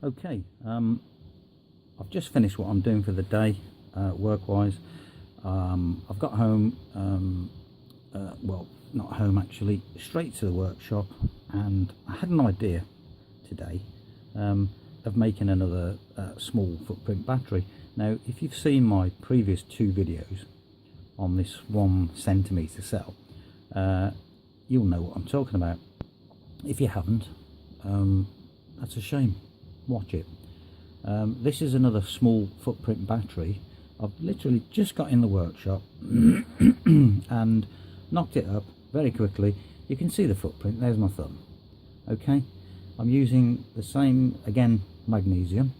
Okay, I've just finished what I'm doing for the day, work-wise. I've got home, well, not home actually, straight to the workshop, and I had an idea today of making another small footprint battery. Now, if you've seen my previous two videos on this 1 centimetre cell, you'll know what I'm talking about. If you haven't, that's a shame. Watch it. This is another small footprint battery. I've literally just got in the workshop and knocked it up very quickly. You can see the footprint, there's my thumb. Okay, I'm using the same, again, magnesium,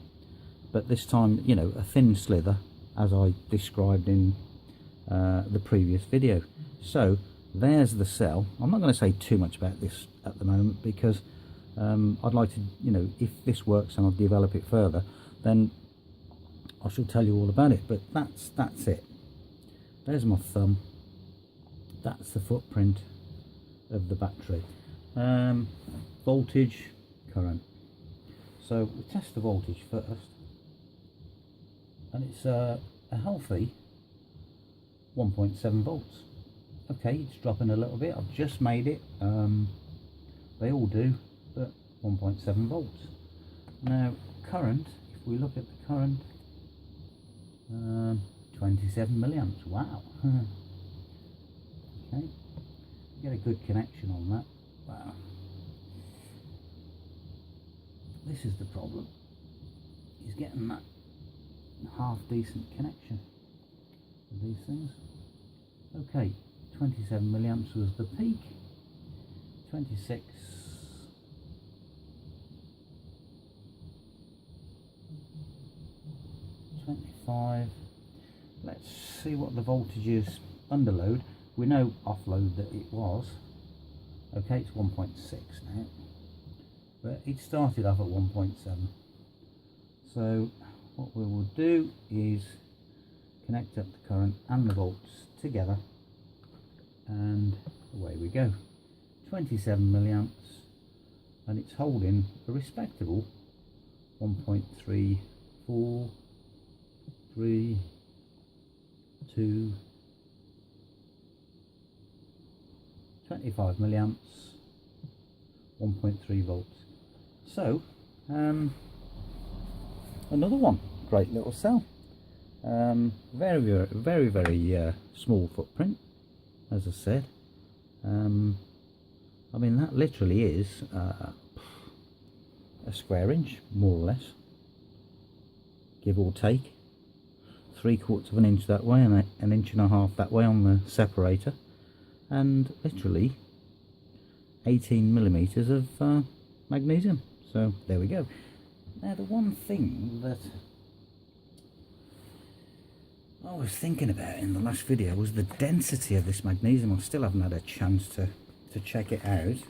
but this time, you know, a thin slither, as I described in the previous video. So there's the cell. I'm not going to say too much about this at the moment, because I'd like to, you know, if this works and I'll develop it further, then I shall tell you all about it. But that's it. There's my thumb. That's the footprint of the battery. Voltage, current. So we test the voltage first, and it's a healthy 1.7 volts. Okay, it's dropping a little bit. I've just made it. They all do, but 1.7 volts. Now, current, if we look at the current, 27 milliamps. Wow. Okay, get a good connection on that. Wow. This is the problem, is getting that half decent connection with these things. Okay, 27 milliamps was the peak. 26. 25. Let's see what the voltage is under load. We know off load that it was. Okay, it's 1.6 now, but it started off at 1.7. So what we will do is connect up the current and the volts together, and away we go. 27 milliamps, and it's holding a respectable 1.34, 3, 2, 25 milliamps, 1.3 volts. So another one, great little cell. Very small footprint, as I said. I mean, that literally is a square inch, more or less, give or take. 3/4 of an inch that way, and an inch and a half that way on the separator, and literally 18 millimeters of magnesium. So there we go. Now, the one thing that I was thinking about in the last video was the density of this magnesium. I still haven't had a chance to check it out.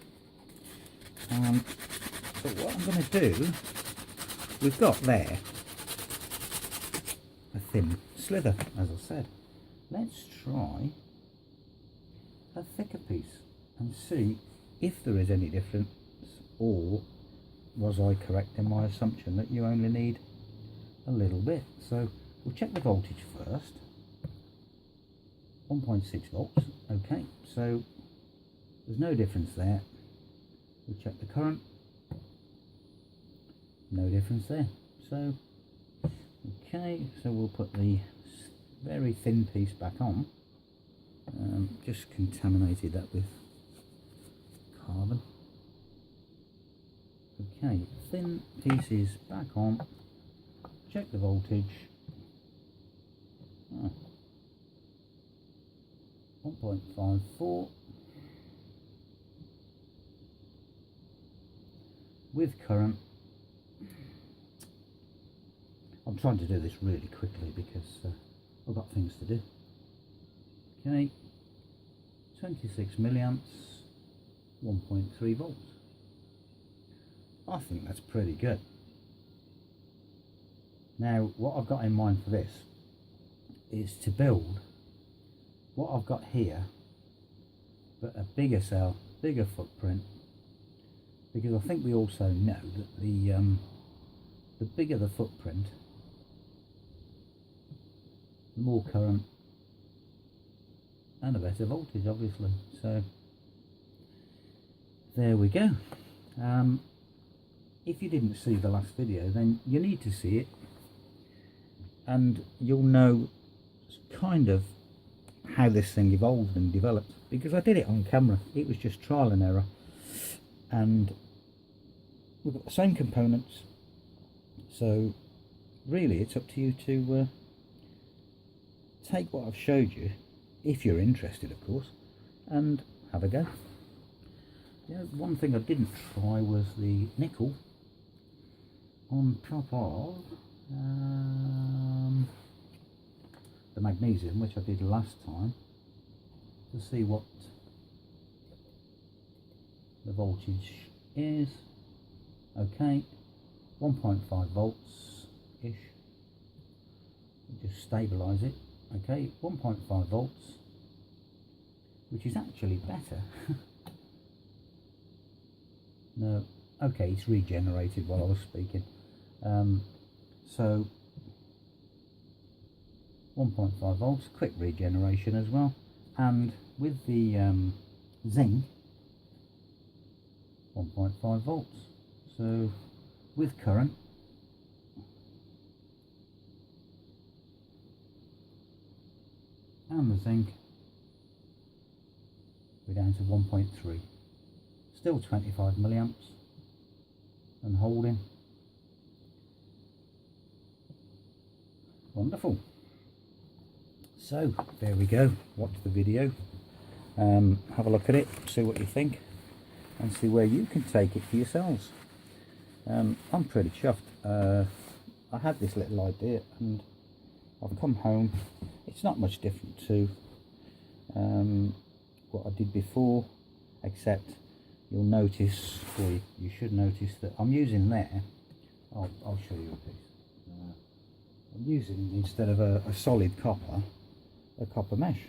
But what I'm going to do, we've got there a thin slither, as I said. Let's try a thicker piece and see if there is any difference, or was I correct in my assumption that you only need a little bit. So we'll check the voltage first. 1.6 volts. Okay, so there's no difference there. We'll check the current. No difference there. So okay, so we'll put the very thin piece back on. Just contaminated that with carbon. Okay, thin pieces back on. Check the voltage. 1.54 with current. I'm trying to do this really quickly because I've got things to do. Okay, 26 milliamps, 1.3 volts. I think that's pretty good. Now, what I've got in mind for this is to build what I've got here, but a bigger cell, bigger footprint, because I think we also know that the the bigger the footprint, the more current and a better voltage, obviously. So there we go. If you didn't see the last video, then you need to see it, and you'll know kind of how this thing evolved and developed, because I did it on camera. It was just trial and error, and we've got the same components, so really it's up to you to take what I've showed you, if you're interested of course, and have a go. One thing I didn't try was the nickel on top of the magnesium, which I did last time, to see what the voltage is. Okay, 1.5 volts ish. Just stabilize it. Okay, 1.5 volts, which is actually better. No, okay, it's regenerated while I was speaking. So 1.5 volts, quick regeneration as well, and with the zinc, 1.5 volts. So with current, and the zinc, we're down to 1.3. Still 25 milliamps and holding. Wonderful. So there we go. Watch the video, have a look at it, see what you think, and see where you can take it for yourselves. I'm pretty chuffed. I had this little idea and I've come home. It's not much different to what I did before, except you'll notice, or you should notice, that I'm using there, I'll show you a piece. I'm using, instead of a solid copper, a copper mesh.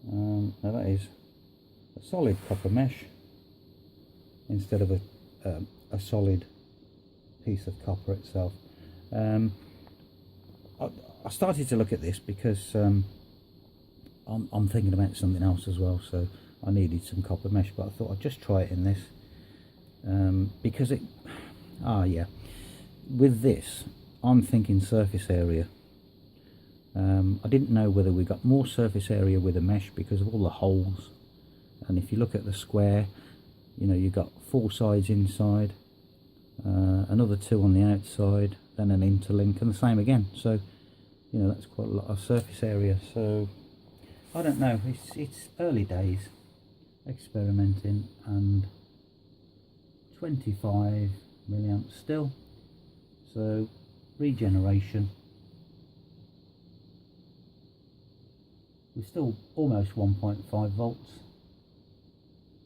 Now that is a solid copper mesh instead of a solid piece of copper itself. I started to look at this because I'm thinking about something else as well, so I needed some copper mesh, but I thought I'd just try it in this, because it, with this I'm thinking surface area. I didn't know whether we got more surface area with a mesh because of all the holes, and if you look at the square, you know, you've got 4 sides inside, another 2 on the outside, then an interlink, and the same again, so you know, that's quite a lot of surface area. So I don't know, it's early days experimenting, and 25 milliamps still, so regeneration, we're still almost 1.5 volts.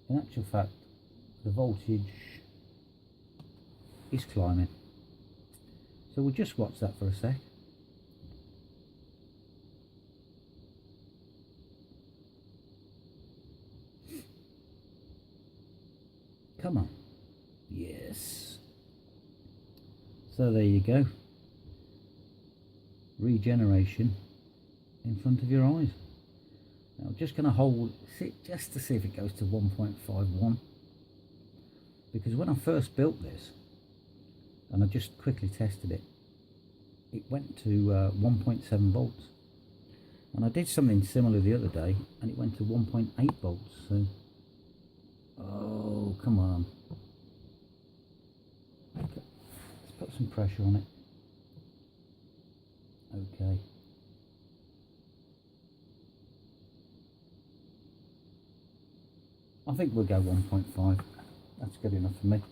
In actual fact, the voltage is climbing, so we'll just watch that for a sec. Come on. Yes. So there you go. Regeneration in front of your eyes. Now I'm just going to hold it just to see if it goes to 1.51, because when I first built this, and I just quickly tested it, it went to 1.7 volts, and I did something similar the other day and it went to 1.8 volts. So oh, come on. Okay. Let's put some pressure on it. Okay. I think we'll go 1.5. That's good enough for me.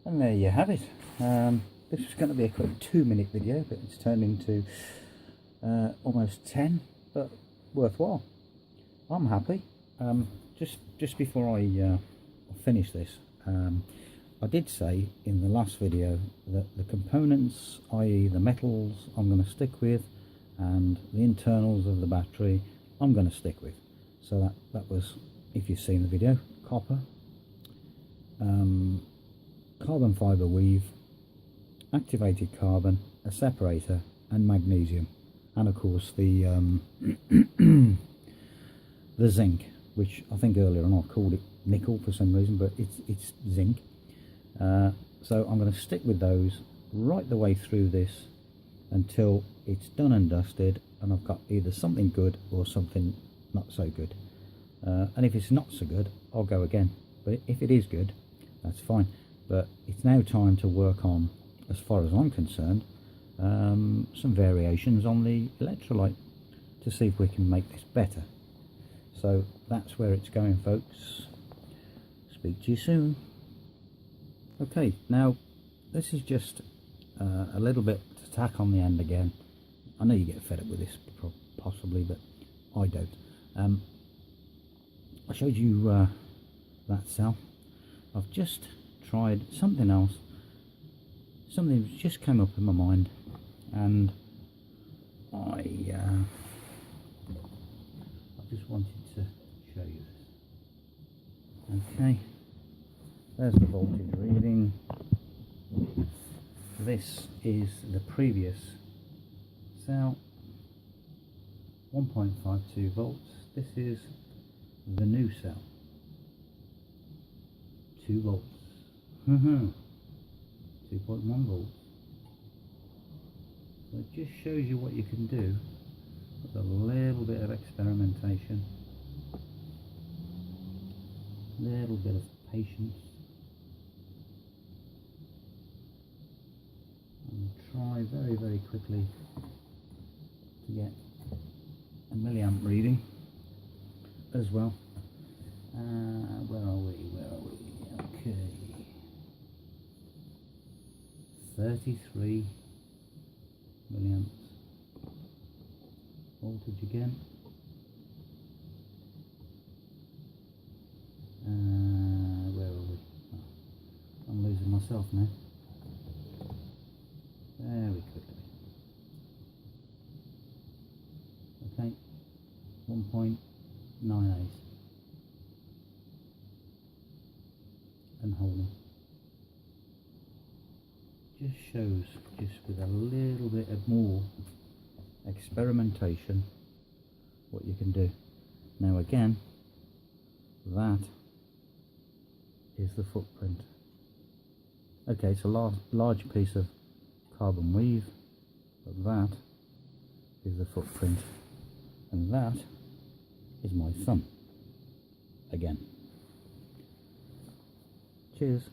And there you have it. This was going to be a quick 2-minute video, but it's turned into almost 10, but worthwhile. I'm happy. Just before I finish this, I did say in the last video that the components, i.e. the metals, I'm going to stick with, and the internals of the battery I'm going to stick with. So that was, if you've seen the video, copper, carbon fibre weave, activated carbon, a separator and magnesium, and of course the the zinc, which I think earlier on I called it nickel for some reason, but it's zinc. So I'm going to stick with those right the way through this until it's done and dusted, and I've got either something good or something not so good. And if it's not so good, I'll go again. But if it is good, that's fine. But it's now time to work on, as far as I'm concerned, some variations on the electrolyte to see if we can make this better. So that's where it's going, folks. Speak to you soon. Okay, now this is just a little bit to tack on the end again. I know you get fed up with this possibly, but I don't. I showed you that cell. I've just tried something else. Something just came up in my mind, and I just wanted to show you this. Okay, there's the voltage reading. This is the previous cell, 1.52 volts. This is the new cell, 2 volts. 2.1 volts. So it just shows you what you can do with a little bit of experimentation, a little bit of patience, and try very, very quickly to get a milliamp reading as well. Where are we? Okay, 33 milliamps voltage again. Where are we? Oh, I'm losing myself now. Very quickly. Okay, 1.98 and holding. Just shows, just with a little bit of more experimentation, what you can do. Now again, that is the footprint. Okay, it's a large piece of carbon weave, but that is the footprint, and that is my thumb again. Cheers.